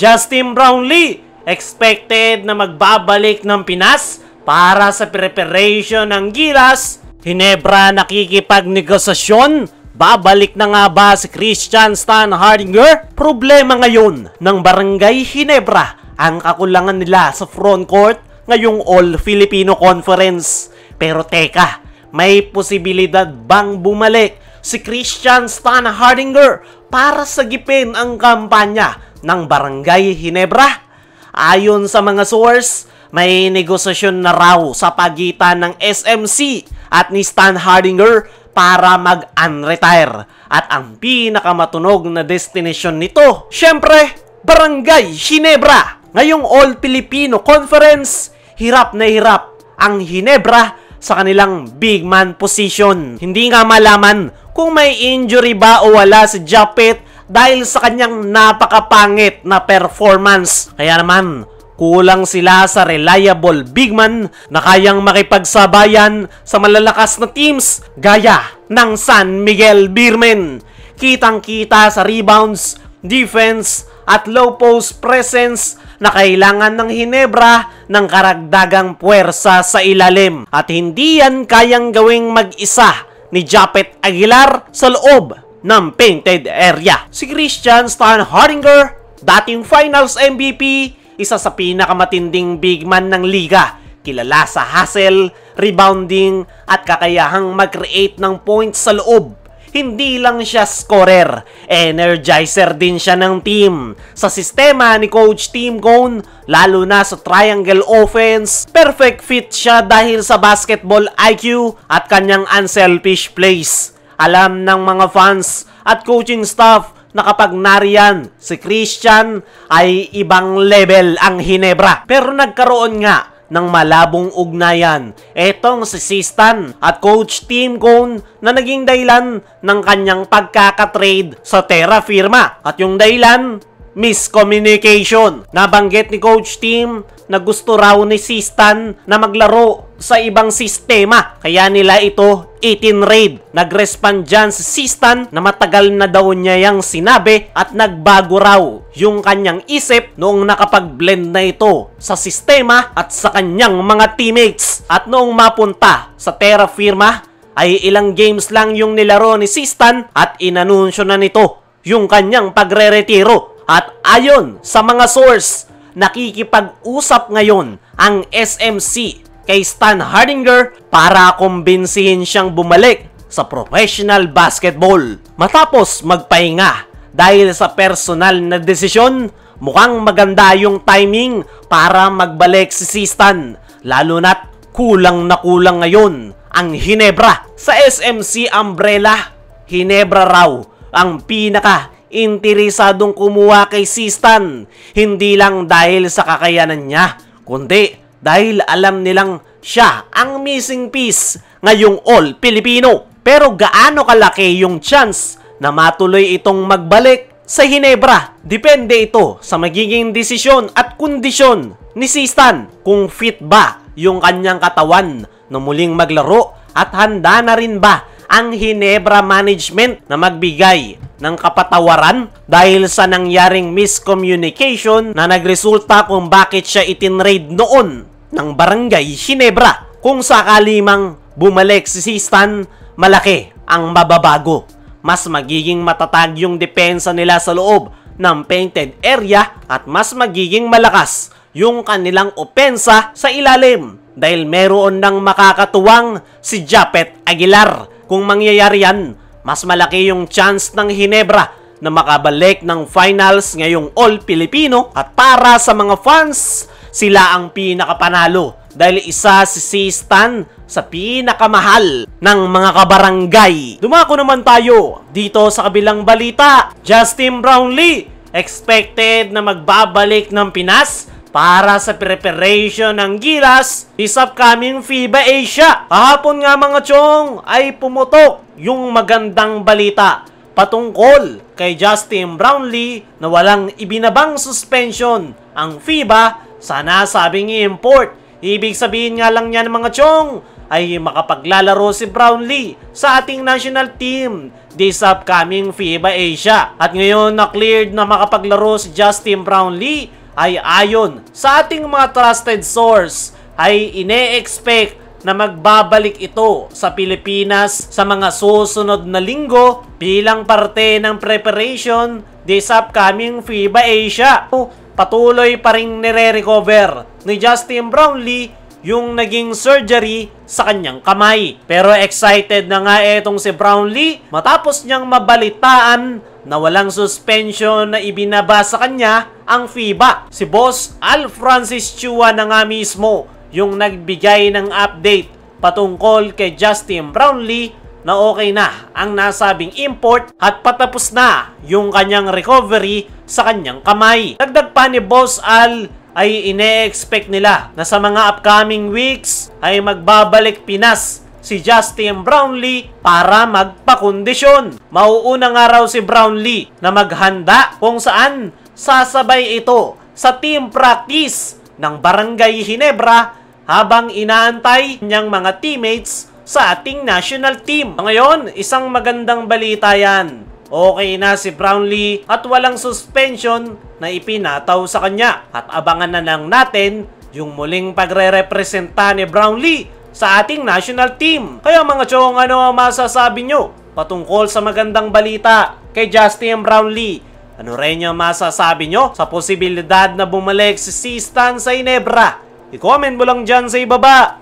Justin Brownlee, expected na magbabalik ng Pinas para sa preparation ng Gilas. Ginebra nakikipagnegosasyon. Babalik na nga ba si Christian Stan Hardinger? Problema ngayon ng Barangay Ginebra ang kakulangan nila sa front court ngayong All-Filipino Conference. Pero teka, may posibilidad bang bumalik si Christian Stan Hardinger para sagipin ang kampanya ng Barangay Ginebra? Ayon sa mga source, may negosasyon na raw sa pagitan ng SMC at ni Stan Hardinger para mag-unretire. At ang pinakamatunog na destination nito, syempre, Barangay Ginebra. Ngayong All-Filipino Conference, hirap na hirap ang Ginebra sa kanilang big man position. Hindi nga malaman kung may injury ba o wala si Japet dahil sa kanyang napakapangit na performance. Kaya naman, kulang sila sa reliable big man na kayang makipagsabayan sa malalakas na teams gaya ng San Miguel Beermen. Kitang-kita sa rebounds, defense at low post presence na kailangan ng Ginebra ng karagdagang puwersa sa ilalim. At hindi yan kayang gawing mag-isa ni Japet Aguilar sa loob ng painted area. Si Christian Stan Hardinger, dating finals MVP, isa sa pinakamatinding big man ng liga. Kilala sa hustle, rebounding at kakayahang mag-create ng points sa loob. Hindi lang siya scorer, energizer din siya ng team. Sa sistema ni Coach Tim Cone, lalo na sa triangle offense, perfect fit siya dahil sa basketball IQ at kanyang unselfish plays. Alam ng mga fans at coaching staff na kapag nariyan si Christian ay ibang level ang Ginebra. Pero nagkaroon nga ng malabong ugnayan etong si Sistan at Coach Tim Cone na naging dahilan ng kanyang pagkakatrade sa Terra Firma. At yung dahilan, miscommunication. Nabanggit ni Coach Tim na gusto raw ni Sistan na maglaro sa ibang sistema. Kaya nila ito 18 raid. Nag-respond dyan si Sistan na matagal na daw niya yung sinabi at nagbago raw yung kanyang isip noong nakapag-blend na ito sa sistema at sa kanyang mga teammates. At noong mapunta sa Terra Firma ay ilang games lang yung nilaro ni Sistan at inanunsyo na nito yung kanyang pagre-retiro. At ayon sa mga source, nakikipag-usap ngayon ang SMC kay Stan Hardinger para kumbinsihin siyang bumalik sa professional basketball. Matapos magpahinga dahil sa personal na desisyon, mukhang maganda yung timing para magbalik si Sistan. Lalo na't kulang na kulang ngayon ang Ginebra. Sa SMC umbrella, Ginebra raw ang interesadong kumuha kay Sistan. Hindi lang dahil sa kakayanan niya, kundi dahil alam nilang siya ang missing piece ngayong All-Filipino. Pero gaano kalaki yung chance na matuloy itong magbalik sa Ginebra? Depende ito sa magiging desisyon at kondisyon ni Sistan. Kung fit ba yung kanyang katawan na muling maglaro at handa na rin ba ang Ginebra management na magbigay ng kapatawaran dahil sa nangyaring miscommunication na nagresulta kung bakit siya itinrade noon ng Barangay Ginebra. Kung sakali mang bumalik si Sistan, malaki ang mababago. Mas magiging matatag yung depensa nila sa loob ng painted area at mas magiging malakas yung kanilang opensa sa ilalim dahil meron ng makakatuwang si Japet Aguilar. Kung mangyayari yan, mas malaki yung chance ng Ginebra na makabalik ng finals ngayong All-Filipino. At para sa mga fans, sila ang pinakapanalo dahil isa si Sistan sa pinakamahal ng mga kabarangay. Dumako naman tayo dito sa kabilang balita. Justin Brownlee, expected na magbabalik ng Pinas para sa preparation ng Gilas this upcoming FIBA Asia. Kahapon nga mga chong ay pumutok yung magandang balita patungkol kay Justin Brownlee na walang ibinabang suspension ang FIBA sa nasabing import. Ibig sabihin nga lang niya ng mga chong ay makapaglalaro si Brownlee sa ating national team this upcoming FIBA Asia. At ngayon na cleared na makapaglaro si Justin Brownlee ay ayon sa ating mga trusted source ay ine-expect na magbabalik ito sa Pilipinas sa mga susunod na linggo bilang parte ng preparation this upcoming FIBA Asia. Patuloy pa rin nire-recover ni Justin Brownlee yung naging surgery sa kanyang kamay. Pero excited na nga etong si Brownlee matapos niyang mabalitaan na walang suspension na ibinaba sa kanya ang FIBA. Si Boss Al Francis Chua na nga mismo yung nagbigay ng update patungkol kay Justin Brownlee na okay na ang nasabing import at patapos na yung kanyang recovery sa kanyang kamay. Dagdag pa ni Boss Al ay ine-expect nila na sa mga upcoming weeks ay magbabalik Pinas si Justin Brownlee para magpakondisyon. Mauuna nga raw si Brownlee na maghanda kung saan sasabay ito sa team practice ng Barangay Ginebra habang inaantay niyang mga teammates sa ating national team. Ngayon, isang magandang balita yan. Okay na si Brownlee at walang suspension na ipinataw sa kanya. At abangan na lang natin yung muling pagre-representa ni Brownlee sa ating national team. Kaya mga chong, ano ang masasabi nyo patungkol sa magandang balita kay Justin Brownlee? Ano rin yung masasabi nyo sa posibilidad na bumalik si Stan sa Ginebra? I-comment mo lang dyan sa ibaba.